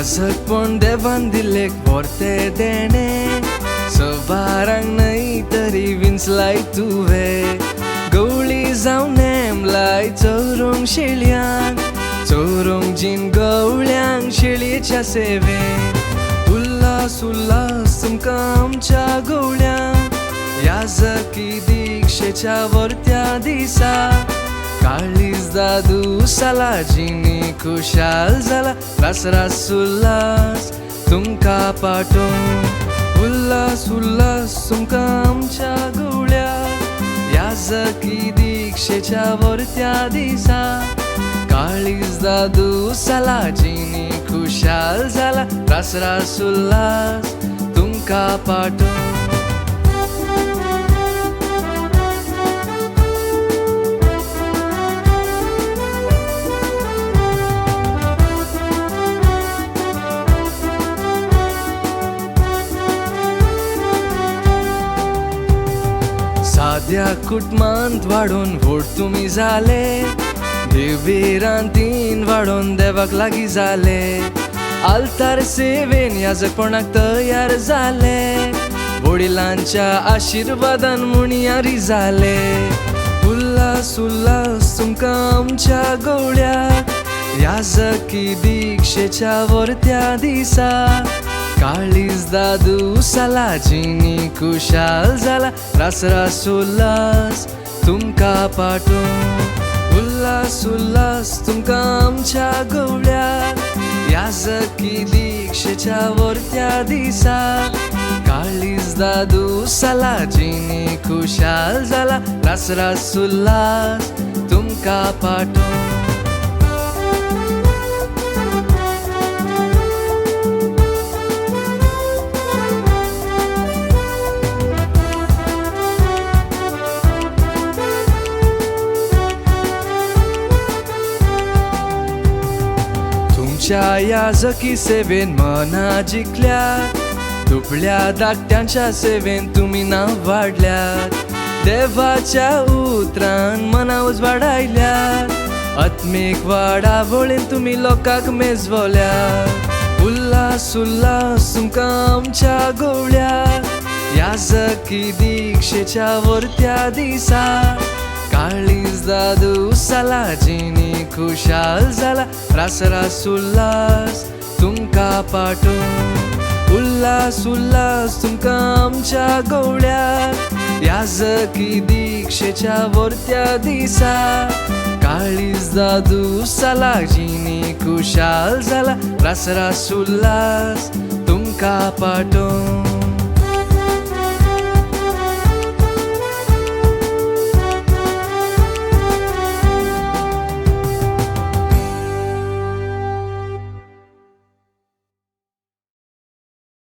याजकपण देवान दिलेक व्हरते देणे सवारांक न्हय तरी विंचलाय तुवें गवळी जावन नेमलाय चोरूंक शेळयांक चोरूंक जीन गवळ्यांक शेळयेच्या सेवेन उल्हास उल्हास तुमकां आमच्या गवळ्यांक याजकी दिक्षेच्या वर्त्या दिसा काळीज दादू सालाजीनी खुशाल जाला रास रास उल्हास तुमकां पाठोवन उल्हास उल्हास तुमकां आमच्या गवळ्याक याजकी दिक्षेच्या वर्त्या दिसा काळीज दादू सालाजीनी खुशाल जाला रास रास उल्हास तुमकां पाठोवन साद्या कुटुंबांत वाडून व्हड तुमी जाले दिव्य रांतीन वाडून देवाक लागीं जाले आल्तार सेवेन याजकपणाक तयार जाले वडिलांच्या आशिर्वादान मुणयारी जाले उल्हास उल्हास तुमकां आमच्या गवळ्याक याजकी दिक्षेच्या वर्त्या दिसा काळीज दादू सालाजीनी खुशाल जाला रास रास उल्हास तुमकां पाठोवन उल्हास उल्हास तुमकां आमच्या गवळ्याक याजकी दिक्षेच्या वर्त्या दिसा काळीज दादू सालाजीनी खुशाल जाला रास रास उल्हास तुमकां पाठोवन तुमच्या याजकी सेवेन मना जिखल्यात दुबळ्या धाकट्यांच्या सेवेन तुमी नांव वाडल्यात देवाच्या उतरान मना उजवाडायल्यात आत्मीक वाडावळीन तुमी लोकांक मेजवल्यात उल्हास उल्हास तुमकां आमच्या गवळ्याक याजकी दिक्षेच्या वर्त्या दिसा काळीज दादू सालाजीनी खुशाल जाला रास रास उल्हास तुमकां पाठोवन उल्हास उल्हास तुमकां आमच्या गवळ्याक याजकी दिक्षेच्या वर्त्या दिसा काळीज दादू सालाजीनी खुशाल जाला रास रास उल्हास तुमकां पाठोवन